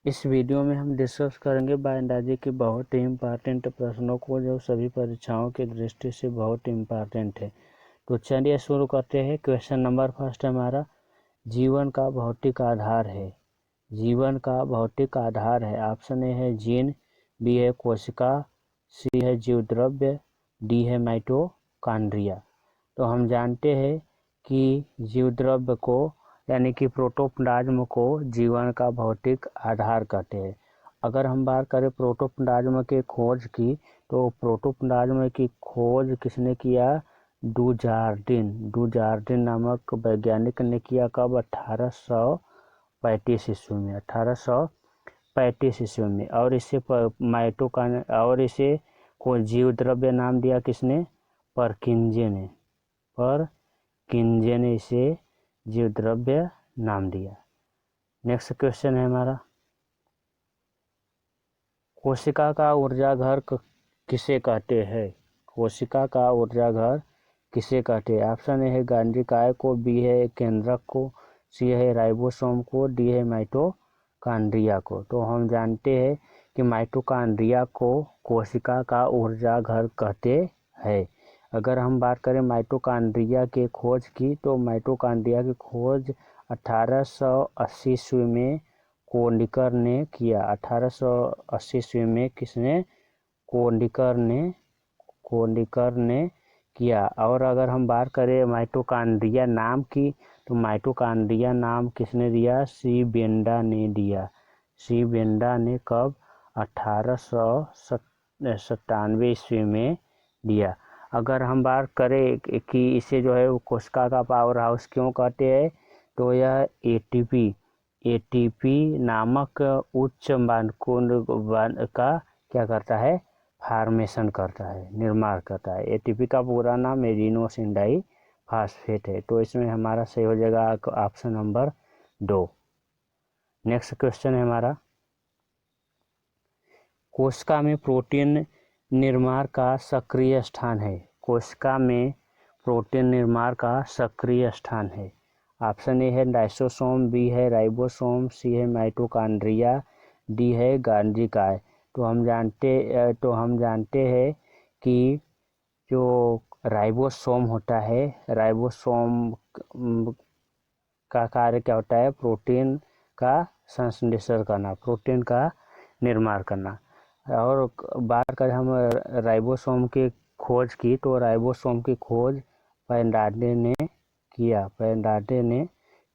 इस वीडियो में हम डिस्कस करेंगे बायोलॉजी के बहुत ही इम्पॉर्टेंट प्रश्नों को जो सभी परीक्षाओं की दृष्टि से बहुत इम्पॉर्टेंट है। तो चलिए शुरू करते हैं। क्वेश्चन नंबर फर्स्ट हमारा, जीवन का भौतिक आधार है। जीवन का भौतिक आधार है। ऑप्शन ए है जीन, बी है कोशिका, सी है जीवद्रव्य, डी है माइटोकॉन्ड्रिया। तो हम जानते हैं कि जीवद्रव्य को यानी कि प्रोटोप्लाज्म को जीवन का भौतिक आधार कहते हैं। अगर हम बात करें प्रोटोप्लाज्म के खोज की, तो प्रोटोप्लाज्म की खोज किसने किया? डुजार्डिन नामक वैज्ञानिक ने किया। कब? 1835 ईस्वी में। 1835 ईस्वी में। और इसे को जीव द्रव्य नाम दिया किसने? परकिंजे ने इसे जीव द्रव्य नाम दिया। नेक्स्ट क्वेश्चन है हमारा, कोशिका का ऊर्जा घर किसे कहते हैं? कोशिका का ऊर्जा घर किसे कहते हैं? ऑप्शन ए है गांठिकाय को, बी है केंद्रक को, सी है राइबोसोम को, डी है माइटोकॉन्ड्रिया को। तो हम जानते हैं कि माइटोकॉन्ड्रिया को कोशिका का ऊर्जा घर कहते हैं। अगर हम बात करें माइटोकॉन्ड्रिया के खोज की, तो माइटोकॉन्ड्रिया की खोज 1880 ईस्वी में कोनिकर ने किया। 1880 ईस्वी में किसने? कोनिकर ने किया। और अगर हम बात करें माइटोकॉन्ड्रिया नाम की, तो माइटोकॉन्ड्रिया नाम किसने दिया? सी बेंडा ने दिया। सी बेंडा ने कब? 1897 ईस्वी में दिया। अगर हम बात करें कि इसे जो है कोशिका का पावर हाउस क्यों कहते हैं, तो यह एटीपी नामक उच्च मानकों का क्या करता है? फॉर्मेशन करता है, निर्माण करता है। एटीपी का पूरा नाम एडिनोसिन डाइफॉस्फेट है। तो इसमें हमारा सही हो जाएगा ऑप्शन नंबर 2। नेक्स्ट क्वेश्चन है हमारा, कोशिका में प्रोटीन निर्माण का सक्रिय स्थान है। कोशिका में प्रोटीन निर्माण का सक्रिय स्थान है। ऑप्शन ए है लाइसोसोम, बी है राइबोसोम, सी है माइटोकॉन्ड्रिया, डी है गांठिकाय। तो हम जानते हैं कि जो राइबोसोम होता है, राइबोसोम का कार्य क्या होता है? प्रोटीन का संश्लेषण करना, प्रोटीन का निर्माण करना। और बात करें हम राइबोसोम की खोज की, तो राइबोसोम की खोज फर्नांडिस ने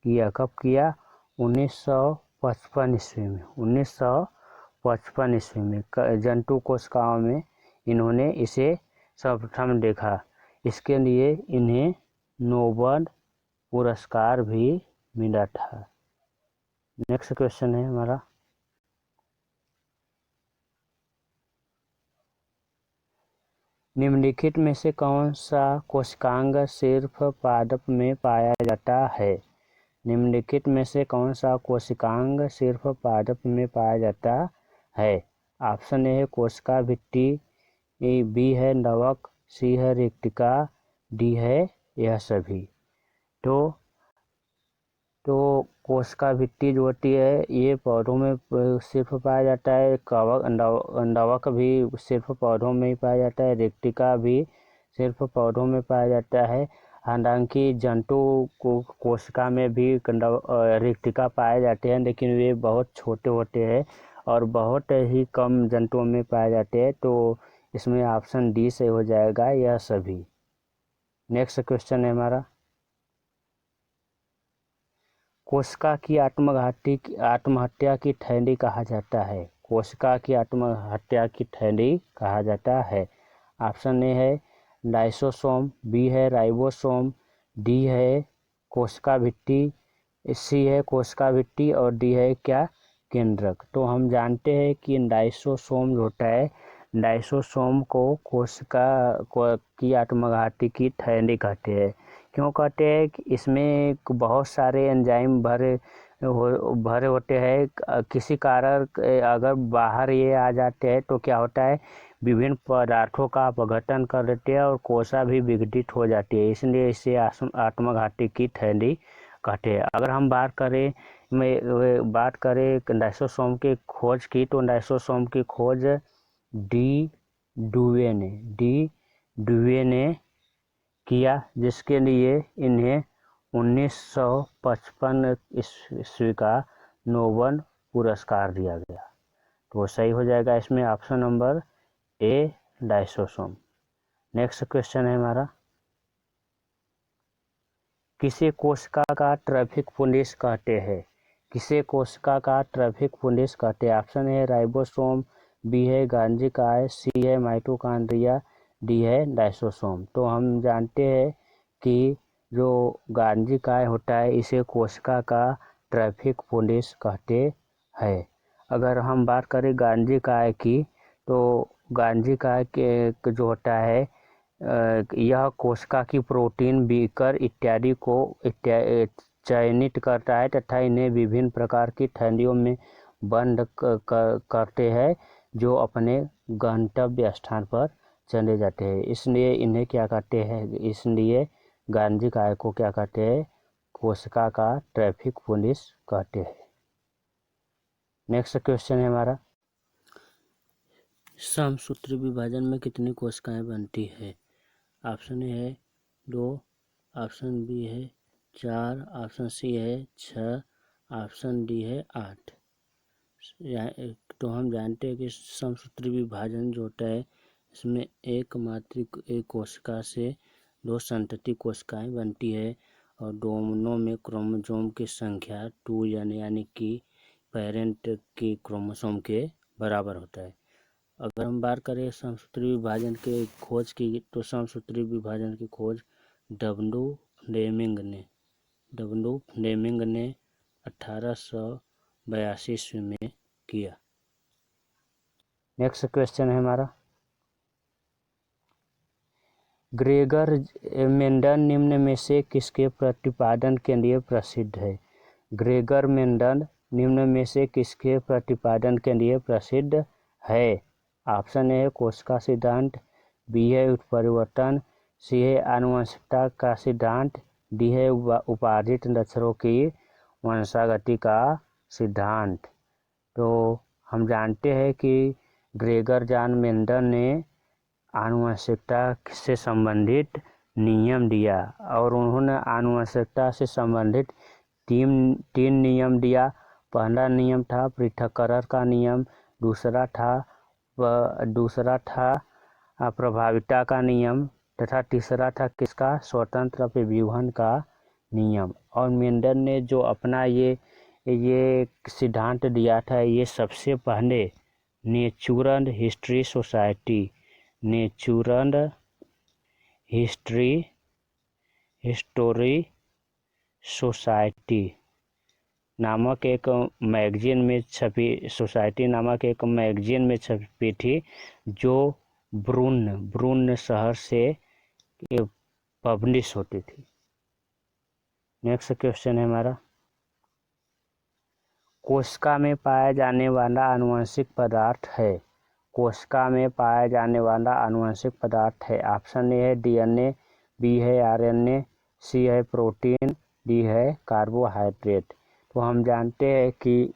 किया। कब किया? 1955 ईस्वी में। 1955 ईस्वी में जंतु कोशिकाओं में इन्होंने इसे सर्वप्रथम देखा। इसके लिए इन्हें नोबेल पुरस्कार भी मिला था। नेक्स्ट क्वेश्चन है हमारा, निम्नलिखित में से कौन सा कोशिकांग सिर्फ पादप में पाया जाता है? निम्नलिखित में से कौन सा कोशिकांग सिर्फ पादप में पाया जाता है? ऑप्शन ए है कोशिका भित्ति, बी है नवक, सी है रेक्टिका, डी है यह सभी। तो कोशिका भित्ति जो होती है ये पौधों में सिर्फ पाया जाता है। नवक भी सिर्फ पौधों में ही पाया जाता है। रेक्टिका भी सिर्फ पौधों में पाया जाता है। हालांकि जंतु कोशिका में भी रेक्टिका पाए जाते हैं, लेकिन वे बहुत छोटे होते हैं और बहुत ही कम जंतुओं में पाए जाते हैं। तो इसमें ऑप्शन डी से हो जाएगा यह सभी। नेक्स्ट क्वेश्चन है हमारा, कोशिका की आत्महत्या की थैली कहा जाता है। कोशिका की आत्महत्या की थैली कहा जाता है। ऑप्शन ए है लाइसोसोम, बी है राइबोसोम, डी है कोशिका भित्ति, सी है कोशिका भित्ति और डी है क्या? केंद्रक। तो हम जानते हैं कि लाइसोसोम जो होता है, लाइसोसोम को कोशिका की आत्मघाती की थैली कहते हैं। क्यों कहते हैं? कि इसमें बहुत सारे एंजाइम भरे होते हैं। किसी कारण अगर बाहर ये आ जाते हैं तो क्या होता है? विभिन्न पदार्थों का अपघटन कर देते हैं और कोशिका भी विघटित हो जाती है। इसलिए इसे आत्मघाती की थैली कहते हैं। अगर हम बात करें डायसोसोम की खोज की, तो डायसोसोम की खोज डी डुवे ने किया, जिसके लिए इन्हें 1955 ईस्वी का नोबेल पुरस्कार दिया गया। तो सही हो जाएगा इसमें ऑप्शन नंबर ए, डायसोसोम। नेक्स्ट क्वेश्चन है हमारा, किसे कोशिका का ट्रैफिक पुलिस कहते हैं? किसे कोशिका का ट्रैफिक पुलिस कहते हैं? ऑप्शन है राइबोसोम, बी है गांजी काय, सी है माइटोकॉन्ड्रिया, डी है डायसोसोम। तो हम जानते हैं कि जो गांजी काय होता है इसे कोशिका का ट्रैफिक पुलिस कहते हैं। अगर हम बात करें गांजी काय की, तो गांजी काय के जो होता है यह कोशिका की प्रोटीन, बीकर इत्यादि को चयनित करता है तथा इन्हें विभिन्न प्रकार की थैलियों में बंद करते हैं जो अपने गंतव्य स्थान पर चले जाते हैं। इसलिए इन्हें क्या कहते हैं, इसलिए गांजी काय को क्या कहते हैं, कोशिका का ट्रैफिक पुलिस कहते हैं। नेक्स्ट क्वेश्चन है हमारा, समसूत्री विभाजन में कितनी कोशिकाएं बनती है? ऑप्शन ए है 2, ऑप्शन बी है 4, ऑप्शन सी है 6, ऑप्शन डी है 8। तो हम जानते हैं कि समसूत्री विभाजन जो होता है इसमें एक मातृ कोशिका से 2 संतति कोशिकाएं बनती है और दोनों में क्रोमोसोम की संख्या 2 यानी कि पेरेंट की क्रोमोसोम के बराबर होता है। अगर हम बात करें समसूत्री विभाजन के खोज की, तो समसूत्री विभाजन की खोज डब्ल्यू फ्लेमिंग ने 1882 ईस्वी में किया। नेक्स्ट क्वेश्चन है हमारा, ग्रेगर मेंडल निम्न में से किसके प्रतिपादन के लिए प्रसिद्ध है? ग्रेगर मेंडल निम्न में से किसके प्रतिपादन के लिए प्रसिद्ध है? ऑप्शन ए है कोशिका सिद्धांत, बी है उत्परिवर्तन, सी है आनुवंशिकता का सिद्धांत, डी है उपार्जित लक्षणों की वंशागति का सिद्धांत। तो हम जानते हैं कि ग्रेगर जॉन मेंडल ने आनुवंशिकता से संबंधित नियम दिया और उन्होंने आनुवंशिकता से संबंधित तीन नियम दिया। पहला नियम था पृथक्करण का नियम, दूसरा था प्रभाविता का नियम तथा तीसरा था किसका, स्वतंत्र विभेदन का नियम। और मेंडल ने जो अपना ये सिद्धांत दिया था, ये सबसे पहले नेचुरल हिस्ट्री सोसाइटी नामक एक मैगजीन में छपी थी, जो ब्रुन शहर से पब्लिश होती थी। नेक्स्ट क्वेश्चन है हमारा, कोशिका में पाया जाने वाला आनुवंशिक पदार्थ है? कोशिका में पाया जाने वाला आनुवंशिक पदार्थ है। ऑप्शन ए है डीएनए, बी है आरएनए, सी है प्रोटीन, डी है कार्बोहाइड्रेट। तो हम जानते हैं कि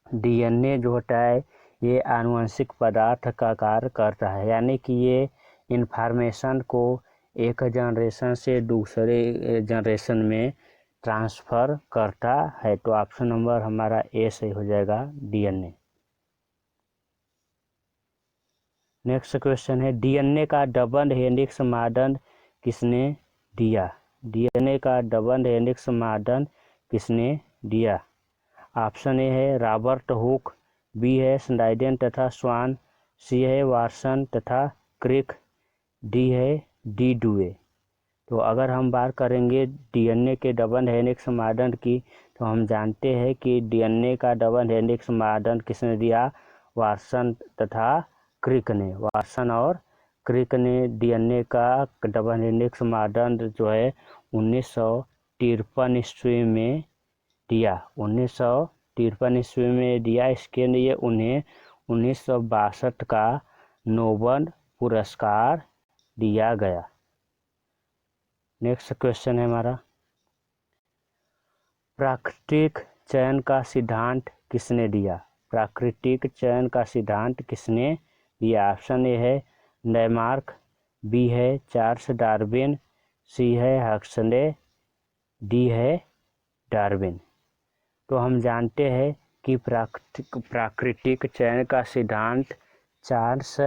डीएनए जो होता है ये आनुवंशिक पदार्थ का कार्य करता है, यानी कि ये इंफॉर्मेशन को एक जनरेशन से दूसरे जनरेशन में ट्रांसफ़र करता है। तो ऑप्शन नंबर हमारा ए सही हो जाएगा, डीएनए। नेक्स्ट क्वेश्चन है, डीएनए का डबल हेलिक्स मॉडल किसने दिया? डीएनए का डबल हेलिक्स मॉडल किसने दिया? ऑप्शन ए है रॉबर्ट हुक, बी है स्नाइडर तथा स्वान, सी है वाटसन तथा क्रिक, डी है डी डुवे। तो अगर हम बात करेंगे डीएनए के डबल हेलिक्स मॉडल की, तो हम जानते हैं कि डीएनए का डबल हेलिक्स मॉडल किसने दिया, वाटसन तथा क्रिक ने। वाटसन और क्रिक ने डीएनए का डबल हेलिक्स मॉडल जो है 1953 ईस्वी में दिया। 1953 ईस्वी में दिया। इसके लिए उन्हें 1962 का नोबेल पुरस्कार दिया गया। नेक्स्ट क्वेश्चन है हमारा, प्राकृतिक चयन का सिद्धांत किसने दिया? प्राकृतिक चयन का सिद्धांत किसने दिया? ऑप्शन ए है लैमार्क, बी है चार्ल्स डार्विन, सी है हक्सले, डी है डार्विन। तो हम जानते हैं कि प्राकृतिक चयन का सिद्धांत चार्ल्स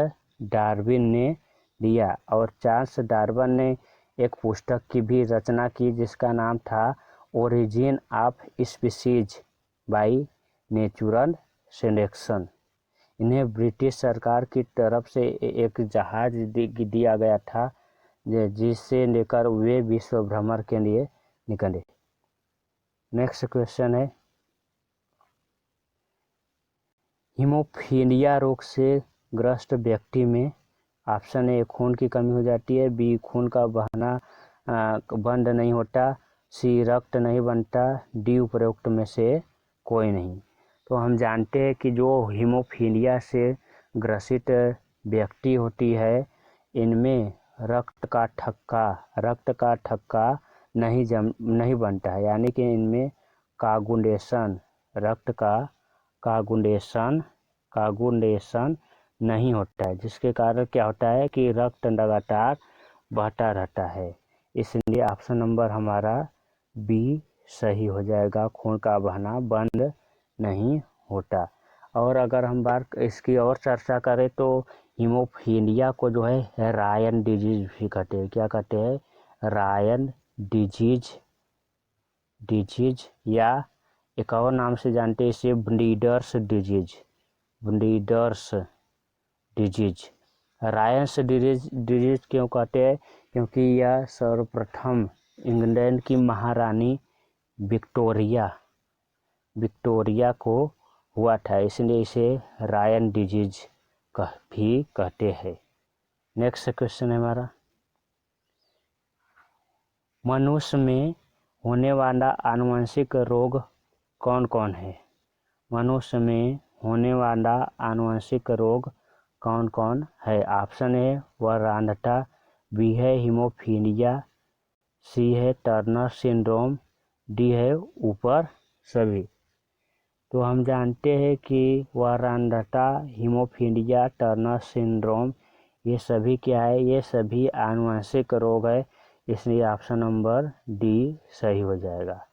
डार्विन ने दिया, और चार्ल्स डार्विन ने एक पुस्तक की भी रचना की जिसका नाम था origin of species by natural selection. इन्हें ब्रिटिश सरकार की तरफ से एक जहाज दिया गया था जिससे लेकर वे विश्व भ्रमण के लिए निकले। नेक्स्ट क्वेश्चन है, हीमोफीलिया रोग से ग्रस्त व्यक्ति में ऑप्शन ए खून की कमी हो जाती है, बी खून का बहना बंद नहीं होता, सी रक्त नहीं बनता, डी उपरोक्त में से कोई नहीं। तो हम जानते हैं कि जो हीमोफीलिया से ग्रसित व्यक्ति होती है इनमें रक्त का थक्का नहीं बनता है, यानी कि इनमें कागुलेशन रक्त का कागुलेशन नहीं होता है, जिसके कारण क्या होता है कि रक्त लगातार बहता रहता है। इसलिए ऑप्शन नंबर हमारा बी सही हो जाएगा, खून का बहना बंद नहीं होता। और अगर हम बात इसकी और चर्चा करें तो हीमोफीलिया को जो है रायन डिजीज भी कहते हैं। क्या कहते हैं? रायन डिजीज या एक और नाम से जानते हैं इसे ब्लीडर्स डिजीज। रायन्स डिजीज क्यों कहते हैं? क्योंकि यह सर्वप्रथम इंग्लैंड की महारानी विक्टोरिया को हुआ था, इसलिए इसे रायन डिजीज भी कहते हैं। नेक्स्ट क्वेश्चन है हमारा, मनुष्य में होने वाला आनुवंशिक रोग कौन कौन है? मनुष्य में होने वाला आनुवंशिक रोग कौन कौन है? ऑप्शन ए वरांधता, बी है हीमोफीलिया, सी है टर्नर सिंड्रोम, डी है ऊपर सभी। तो हम जानते हैं कि वरांधता, हीमोफीलिया, टर्नर सिंड्रोम ये सभी क्या है? ये सभी आनुवंशिक रोग है, इसलिए ऑप्शन नंबर डी सही हो जाएगा।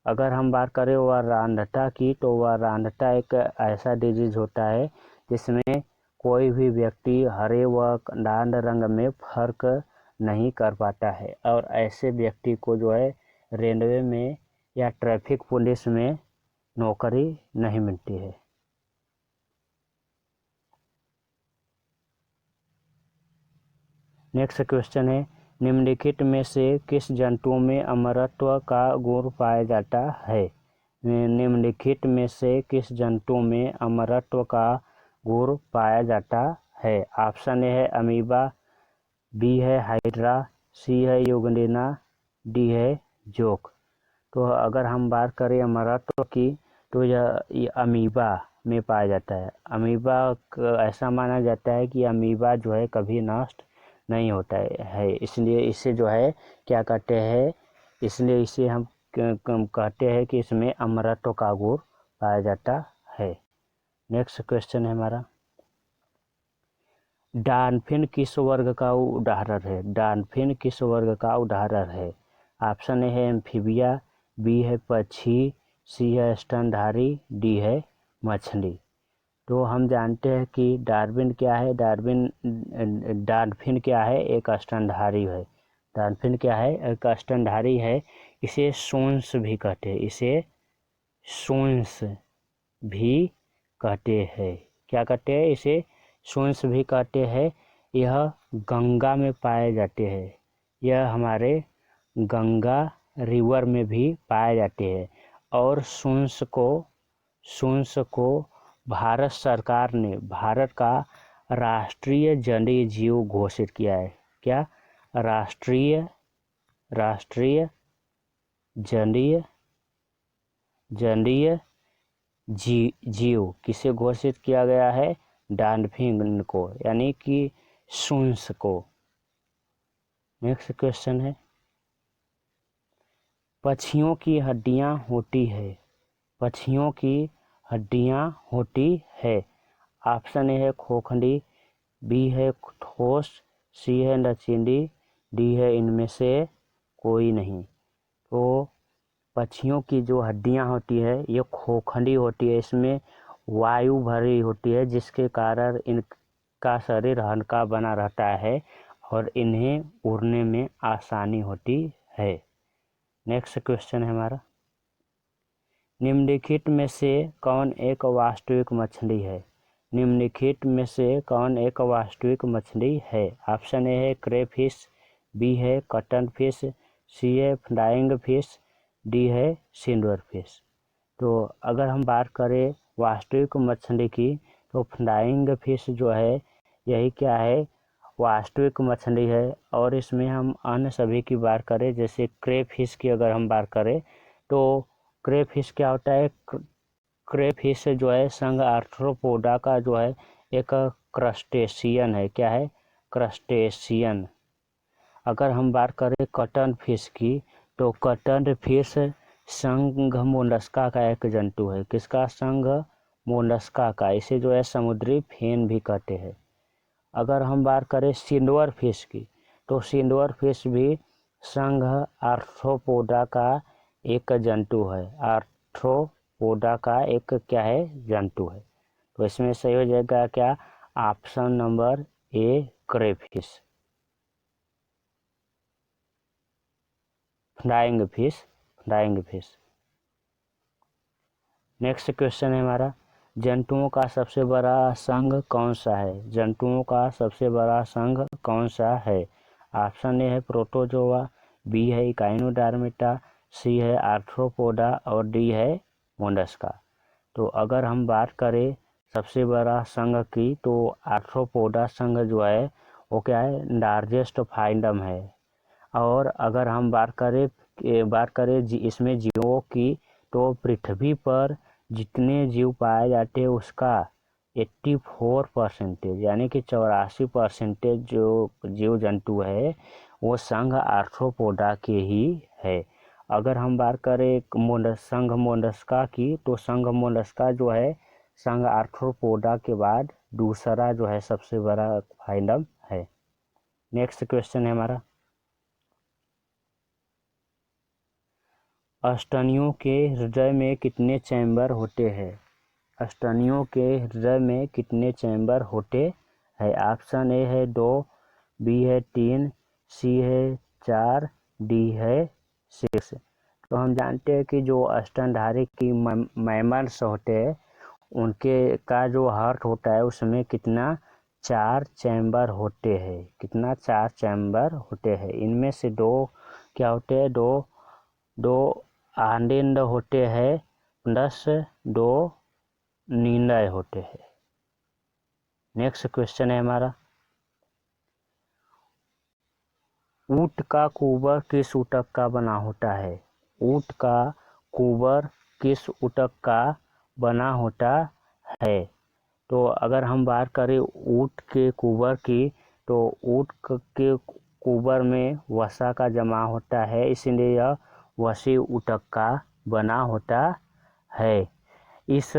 अगर हम बात करें वरांधता की, तो वरांधता एक ऐसा डिजीज होता है जिसमें कोई भी व्यक्ति हरे व लाल रंग में फर्क नहीं कर पाता है, और ऐसे व्यक्ति को जो है रेलवे में या ट्रैफिक पुलिस में नौकरी नहीं मिलती है। नेक्स्ट क्वेश्चन है, निम्नलिखित में से किस जंतु में अमरत्व का गुण पाया जाता है? निम्नलिखित में से किस जंतु में अमरत्व का गुण पाया जाता है? ऑप्शन ए है अमीबा, बी है हाइड्रा, सी है यूग्लिना, डी है जोक। तो अगर हम बात करें अमरत्व की, तो ये अमीबा में पाया जाता है। अमीबा ऐसा माना जाता है कि अमीबा जो है कभी नष्ट नहीं होता है, इसलिए इसे जो है क्या कहते हैं, इसलिए इसे हम कहते हैं कि इसमें अमरत्व का गुण पाया जाता है। नेक्स्ट क्वेश्चन है हमारा, डॉल्फिन किस वर्ग का उदाहरण है? डॉल्फिन किस वर्ग का उदाहरण है? ऑप्शन ए है एम्फीबिया, बी है पक्षी, सी है स्तनधारी, डी है मछली। तो हम जानते हैं कि डार्विन क्या है? डॉल्फिन क्या है? एक स्तनधारी है। डॉल्फिन क्या है? एक स्तनधारी है। इसे सोन्स भी कहते हैं, क्या कहते हैं? इसे सोन्स भी कहते हैं। यह गंगा में पाए जाते हैं, यह हमारे गंगा रिवर में भी पाए जाते हैं। और सोन्स को भारत सरकार ने भारत का राष्ट्रीय जलीय जीव घोषित किया है। क्या? राष्ट्रीय जलीय जीव किसे घोषित किया गया है? डॉल्फिन को, यानी कि सोन्स को। नेक्स्ट क्वेश्चन है, पक्षियों की हड्डियां होती है, पक्षियों की हड्डियां होती है। ऑप्शन ए है खोखंडी, बी है ठोस, सी है लचीली, डी है इनमें से कोई नहीं। तो पक्षियों की जो हड्डियां होती है ये खोखंडी होती है, इसमें वायु भरी होती है जिसके कारण इनका शरीर हल्का बना रहता है और इन्हें उड़ने में आसानी होती है। नेक्स्ट क्वेश्चन है हमारा, निम्नलिखित में से कौन एक वास्तविक मछली है? निम्नलिखित में से कौन एक वास्तविक मछली है? ऑप्शन ए है क्रेफिश, बी है कटल फिश, सी है फ्लाइंग फिश, डी है सिल्वर फिश। तो अगर हम बात करें वास्तविक मछली की तो फ्लाइंग फिश जो है यही क्या है, वास्तविक मछली है। और इसमें हम अन्य सभी की बात करें, जैसे क्रेफिश की अगर हम बात करें तो क्रेफिश क्या होता है, क्रेफिश जो है संघ आर्थ्रोपोडा का जो है एक क्रस्टेशियन है। क्या है? क्रस्टेशियन। अगर हम बात करें कटल फिश की तो कटल फिश संघ मोलस्का का एक जंतु है। किसका? संघ मोलस्का का। इसे जो है समुद्री फेन भी कहते हैं। अगर हम बात करें सिल्वर फिश की तो सिल्वर फिश भी संघ आर्थ्रोपोडा का एक जंतु है। आर्थ्रोपोडा का एक क्या है? जंतु है। तो इसमें सही हो जाएगा क्या? ऑप्शन नंबर ए crayfish, flying fish, flying fish. Next question है हमारा, जंतुओं का सबसे बड़ा संघ कौन सा है? जंतुओं का सबसे बड़ा संघ कौन सा है? ऑप्शन ए है प्रोटोजोआ, बी है इकाइनोडर्मिटा, सी है आर्थ्रोपोडा और डी है मोलस्का। तो अगर हम बात करें सबसे बड़ा संघ की तो आर्थ्रोपोडा संघ जो है वो क्या है? लार्जेस्ट फाइंडम है। और अगर हम बात करें इसमें जीवों की तो पृथ्वी पर जितने जीव पाए जाते हैं उसका 84% यानी कि 84% जो जीव जंतु है वो संघ आर्थ्रोपोडा के ही है। अगर हम बात करें संघ मोलस्का की तो संघ मोलस्का जो है संघ आर्थ्रोपोडा के बाद दूसरा जो है सबसे बड़ा फाइंडम है। नेक्स्ट क्वेश्चन है हमारा, स्तनियों के हृदय में कितने चैम्बर होते हैं? स्तनियों के हृदय में कितने चैम्बर होते हैं? ऑप्शन ए है 2, बी है 3, सी है 4, डी है 6। तो हम जानते हैं कि जो स्तनधारी की मैमल्स होते हैं उनके का जो हार्ट होता है उसमें कितना? 4 चैम्बर होते हैं। कितना? 4 चैम्बर होते हैं। इनमें से 2 क्या होते हैं? दो आनंद होते हैं प्लस 2 निर्णय होते हैं। नेक्स्ट क्वेश्चन है हमारा, ऊंट का कुबर किस ऊतक का बना होता है? ऊंट का कुबर किस ऊतक का बना होता है? तो अगर हम बात करें ऊंट के कुबर की तो ऊंट के कुबर में वसा का जमा होता है, इसलिए यह वसी ऊतक का बना होता है। इस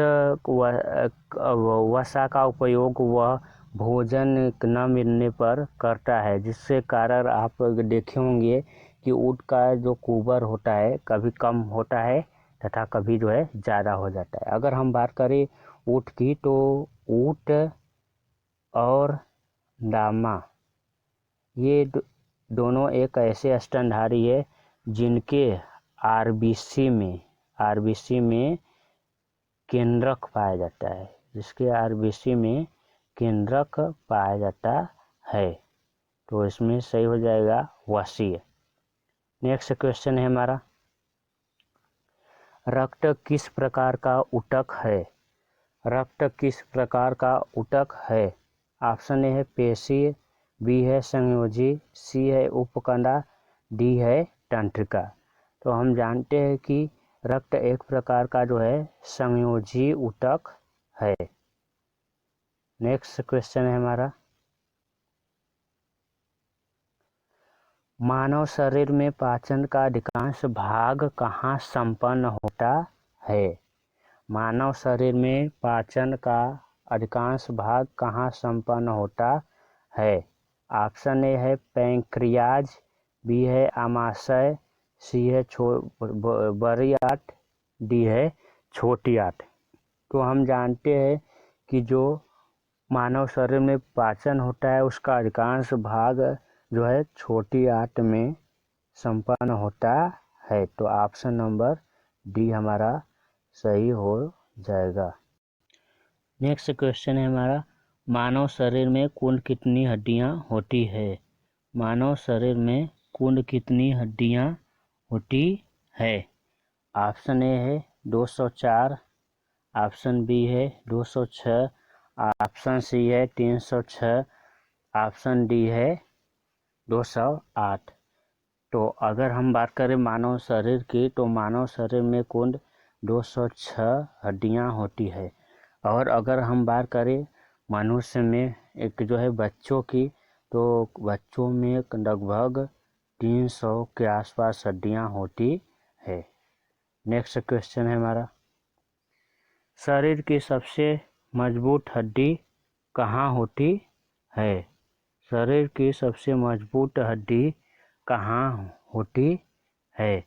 वसा का उपयोग वह भोजन न मिलने पर करता है, जिससे कारण आप देखे होंगे कि ऊँट का जो कुबर होता है कभी कम होता है तथा कभी जो है ज़्यादा हो जाता है। अगर हम बात करें ऊँट की तो ऊँट और लामा ये दोनों एक ऐसे स्तनधारी है जिनके आरबीसी में केंद्रक पाया जाता है, जिसके आरबीसी में केंद्रक पाया जाता है। तो इसमें सही हो जाएगा वसीय। नेक्स्ट क्वेश्चन है हमारा, रक्त किस प्रकार का ऊतक है? रक्त किस प्रकार का ऊतक है? ऑप्शन ए है पेशीय, बी है संयोजी, सी है उपकला, डी है तंत्रिका। तो हम जानते हैं कि रक्त एक प्रकार का जो है संयोजी ऊतक है। नेक्स्ट क्वेश्चन है हमारा, मानव शरीर में पाचन का अधिकांश भाग कहाँ संपन्न होता है? मानव शरीर में पाचन का अधिकांश भाग कहाँ संपन्न होता है? ऑप्शन ए है पैंक्रियाज, बी है आमाशय, सी है बड़ी आंत, डी है छोटी आंत। तो हम जानते हैं कि जो मानव शरीर में पाचन होता है उसका अधिकांश भाग जो है छोटी आंत में संपन्न होता है। तो ऑप्शन नंबर डी हमारा सही हो जाएगा। नेक्स्ट क्वेश्चन है हमारा, मानव शरीर में कुल कितनी हड्डियां होती है? मानव शरीर में कुल कितनी हड्डियां होती है? ऑप्शन ए है 204, ऑप्शन बी है 206, ऑप्शन सी है 306, ऑप्शन डी है 208। तो अगर हम बात करें मानव शरीर की, तो मानव शरीर में कुल 206 हड्डियां होती है। और अगर हम बात करें मनुष्य में एक जो है बच्चों की, तो बच्चों में लगभग 300 के आसपास हड्डियां होती है। नेक्स्ट क्वेश्चन है हमारा, शरीर की सबसे मजबूत हड्डी कहाँ होती है? शरीर की सबसे मजबूत हड्डी कहाँ होती है?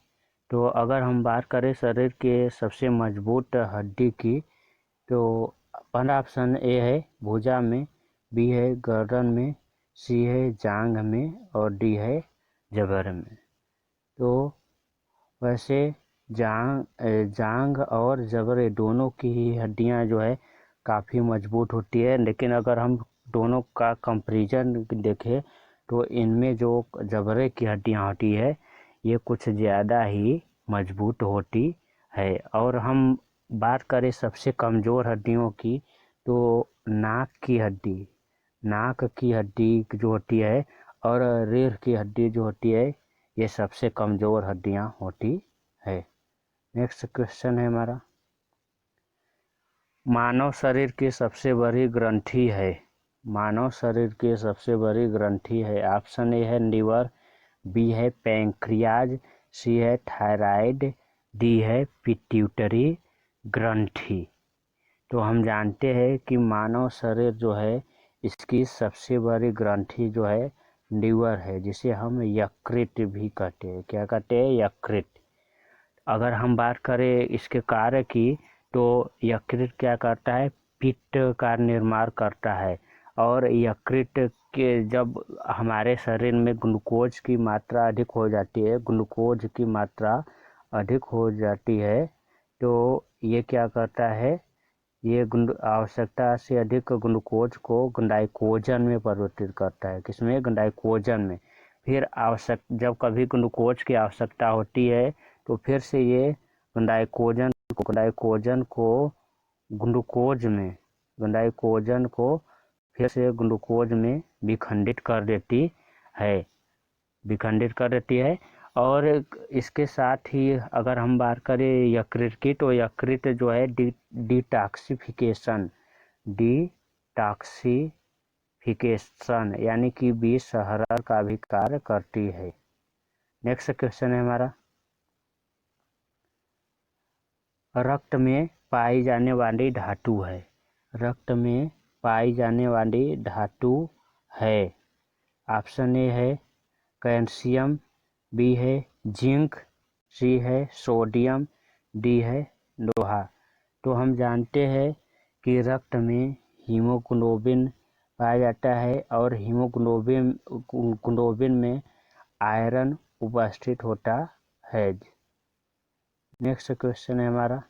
तो अगर हम बात करें शरीर के सबसे मजबूत हड्डी की, तो पहला ऑप्शन ए है भुजा में, बी है गर्दन में, सी है जांघ में और डी है जबड़ में। तो वैसे जांघ और जबड़े दोनों की ही हड्डियां जो है काफ़ी मजबूत होती है, लेकिन अगर हम दोनों का कंपैरिजन देखें तो इनमें जो जबड़े की हड्डियां होती है ये कुछ ज़्यादा ही मजबूत होती है। और हम बात करें सबसे कमज़ोर हड्डियों की, तो नाक की हड्डी जो होती है और रीढ़ की हड्डी जो होती है ये सबसे कमज़ोर हड्डियां होती है। नेक्स्ट क्वेश्चन है हमारा, मानव शरीर की सबसे बड़ी ग्रंथि है? मानव शरीर की सबसे बड़ी ग्रंथि है। ऑप्शन ए है लीवर, बी है पैंक्रियाज, सी है थायराइड, डी है पिट्यूटरी ग्रंथि। तो हम जानते हैं कि मानव शरीर जो है इसकी सबसे बड़ी ग्रंथि जो है लीवर है, जिसे हम यकृत भी कहते हैं। क्या कहते हैं? यकृत। अगर हम बात करें इसके कार्य की, तो यकृत क्या करता है? पित्त का निर्माण करता है। और यकृत के जब हमारे शरीर में ग्लूकोज की मात्रा अधिक हो जाती है, तो ये क्या करता है? ये आवश्यकता से अधिक ग्लूकोज को ग्लाइकोजन में परिवर्तित करता है। किसमें? ग्लाइकोजन में। फिर जब कभी ग्लूकोज की आवश्यकता होती है तो फिर से ये ग्लाइकोजन को फिर से ग्लूकोज में विखंडित कर देती है। और इसके साथ ही अगर हम बात करें यकृत की, तो यकृत जो है डिटॉक्सिफिकेशन यानी कि विषहरण का भी कार्य करती है। नेक्स्ट क्वेश्चन है हमारा, रक्त में पाई जाने वाली धातु है। रक्त में पाई जाने वाली धातु है। ऑप्शन ए है कैल्शियम, बी है जिंक, सी है सोडियम, डी है लोहा। तो हम जानते हैं कि रक्त में हीमोग्लोबिन पाया जाता है और हीमोग्लोबिन में आयरन उपस्थित होता है। नेक्स्ट क्वेश्चन है हमारा,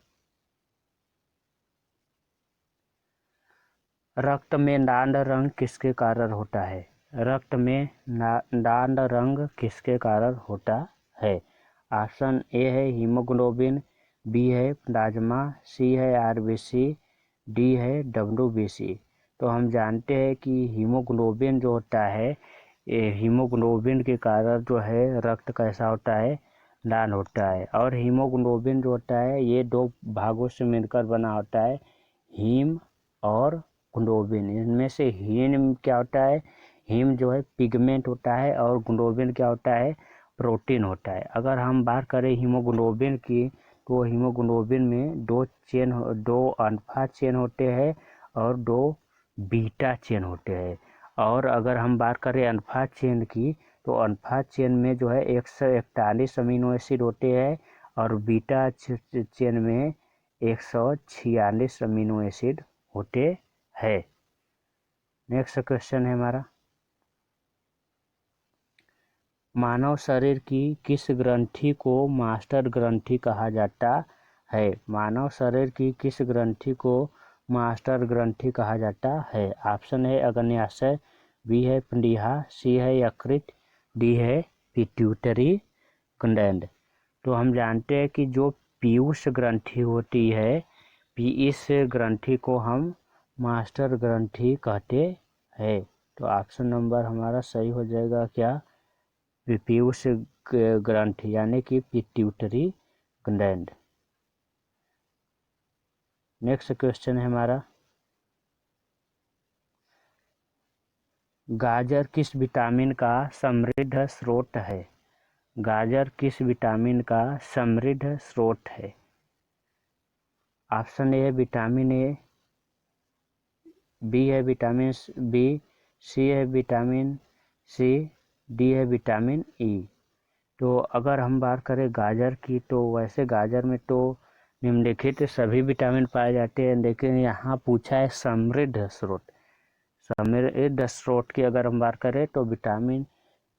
रक्त में लाल रंग किसके कारण होता है? रक्त में लाल रंग किसके कारण होता है? ऑप्शन ए है हीमोग्लोबिन, बी है प्लाज्मा, सी है आरबीसी, डी है डब्ल्यूबीसी। तो हम जानते हैं कि हीमोग्लोबिन जो होता है, ये हीमोग्लोबिन के कारण जो है रक्त कैसा होता है? लाल होता है। और हीमोग्लोबिन जो होता है ये दो भागों से मिलकर बना होता है, हीम और ग्लोबिन। इनमें से हीम क्या होता है? हीम जो है पिगमेंट होता है और ग्लोबिन क्या होता है, प्रोटीन होता है। अगर हम बात करें हीमोग्लोबिन की, तो हीमोग्लोबिन में दो अल्फा चेन होते हैं और 2 बीटा चेन होते हैं। और अगर हम बात करें अल्फा चेन की, तो अल्फा चेन में जो है 141 अमीनो एसिड होते हैं और बीटा चेन में 146 अमीनो एसिड होते हैं। नेक्स्ट क्वेश्चन है हमारा, मानव शरीर की किस ग्रंथि को मास्टर ग्रंथि कहा जाता है? मानव शरीर की किस ग्रंथि को मास्टर ग्रंथि कहा जाता है? ऑप्शन है अग्न्याशय, बी है प्लीहा, सी है यकृत, डी है पिट्यूटरी ग्लैंड। तो हम जानते हैं कि जो पीयूष ग्रंथि होती है, इस ग्रंथि को हम मास्टर ग्रंथि कहते हैं। तो ऑप्शन नंबर हमारा सही हो जाएगा क्या, पीयूष ग्रंथि यानी कि पिट्यूटरी ग्लैंड। नेक्स्ट क्वेश्चन है हमारा, गाजर किस विटामिन का समृद्ध स्रोत है? गाजर किस विटामिन का समृद्ध स्रोत है? ऑप्शन ए है विटामिन ए, बी है विटामिन बी, सी है विटामिन सी, डी है विटामिन ई। तो अगर हम बात करें गाजर की, तो वैसे गाजर में तो निम्नलिखित सभी विटामिन पाए जाते हैं, लेकिन यहाँ पूछा है समृद्ध स्रोत। समृद्ध स्रोत की अगर हम बात करें तो विटामिन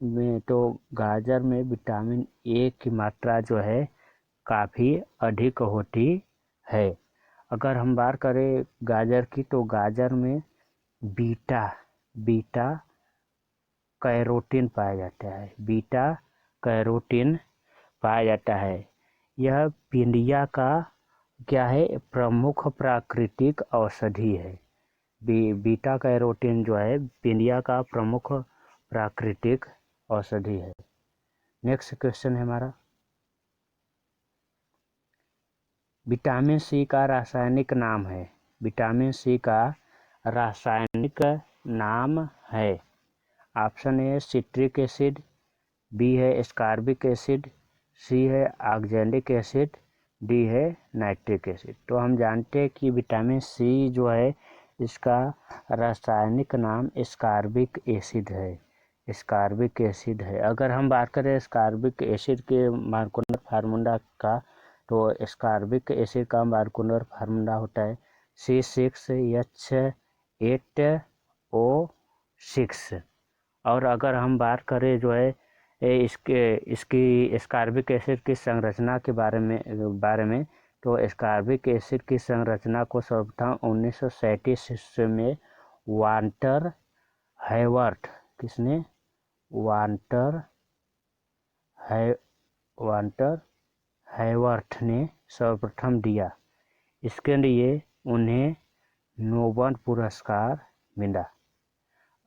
में, तो गाजर में विटामिन ए की मात्रा जो है काफ़ी अधिक होती है। अगर हम बात करें गाजर की, तो गाजर में बीटा कैरोटीन पाया जाता है, बीटा कैरोटीन पाया जाता है। यह पीलिया का क्या है, प्रमुख प्राकृतिक औषधि है। बीटा कैरोटीन जो है पीलिया का प्रमुख प्राकृतिक औषधि है। नेक्स्ट क्वेश्चन है हमारा, विटामिन सी का रासायनिक नाम है? विटामिन सी का रासायनिक नाम है। Option A citric acid, B है एस्कॉर्बिक एसिड, सी है ऑक्जेलिक एसिड, डी है नाइट्रिक एसिड। तो हम जानते हैं कि विटामिन सी जो है इसका रासायनिक नाम एस्कॉर्बिक एसिड है, एस्कॉर्बिक एसिड है। अगर हम बात करें एस्कॉर्बिक एसिड के मार्कोनर फार्मूला का, तो एस्कॉर्बिक एसिड का मार्कोनर फार्मूला होता है C6H8O6। और अगर हम बात करें जो है इसकी एस्कॉर्बिक एसिड की संरचना के बारे में तो एस्कॉर्बिक एसिड की संरचना को सर्वप्रथम 1937 में वाल्टर हेवर्थ, किसने, वाल्टर हेवर्थ ने सर्वप्रथम दिया। इसके लिए उन्हें नोबेल पुरस्कार मिला।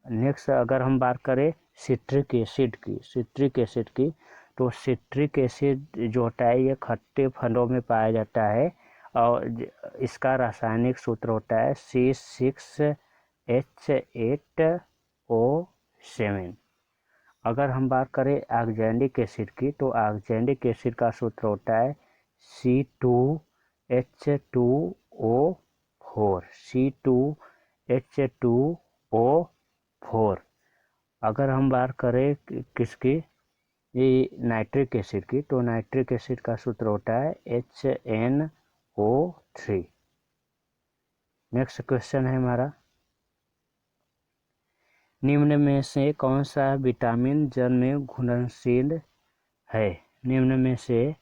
नेक्स्ट अगर हम बात करें सिट्रिक एसिड की, तो सिट्रिक एसिड जो होता है ये खट्टे फलों में पाया जाता है और इसका रासायनिक सूत्र होता है C6H8O7। अगर हम बात करें ऑक्जेलिक एसिड की, तो ऑक्जेलिक एसिड का सूत्र होता है C2H2O4। अगर हम बात करें किसकी, ये नाइट्रिक एसिड की, तो नाइट्रिक एसिड का सूत्र होता है HNO3। नेक्स्ट क्वेश्चन है हमारा, निम्न में से कौन सा विटामिन जल में घुलनशील है? निम्न में से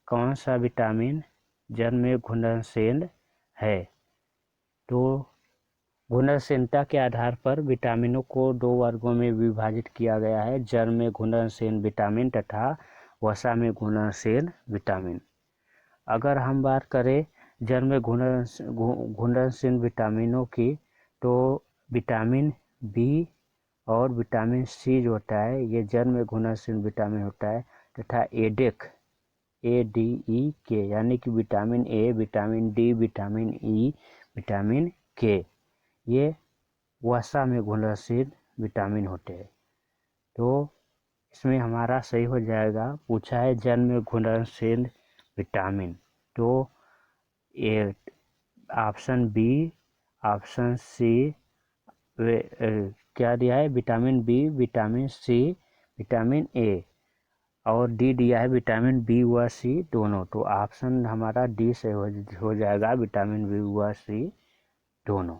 कौन सा विटामिन जल में घुलनशील है? तो घुलनशीलता के आधार पर विटामिनों को 2 वर्गों में विभाजित किया गया है, जल में घुलनशील विटामिन तथा वसा में घुलनशील विटामिन। अगर हम बात करें जल में घुलनशील विटामिनों की, तो विटामिन बी और विटामिन सी जो होता है ये जल में घुलनशील विटामिन होता है, तथा ADEK यानी कि vitamin A, vitamin D, vitamin E, vitamin के, ये वसा में घुलनशील विटामिन होते हैं। तो इसमें हमारा सही हो जाएगा, पूछा है जल में घुलनशील विटामिन, तो A option B, option C, क्या दिया है, vitamin B, vitamin C, vitamin A, और डी दिया है विटामिन बी व सी दोनों। तो ऑप्शन हमारा डी से हो जाएगा, विटामिन बी व सी दोनों।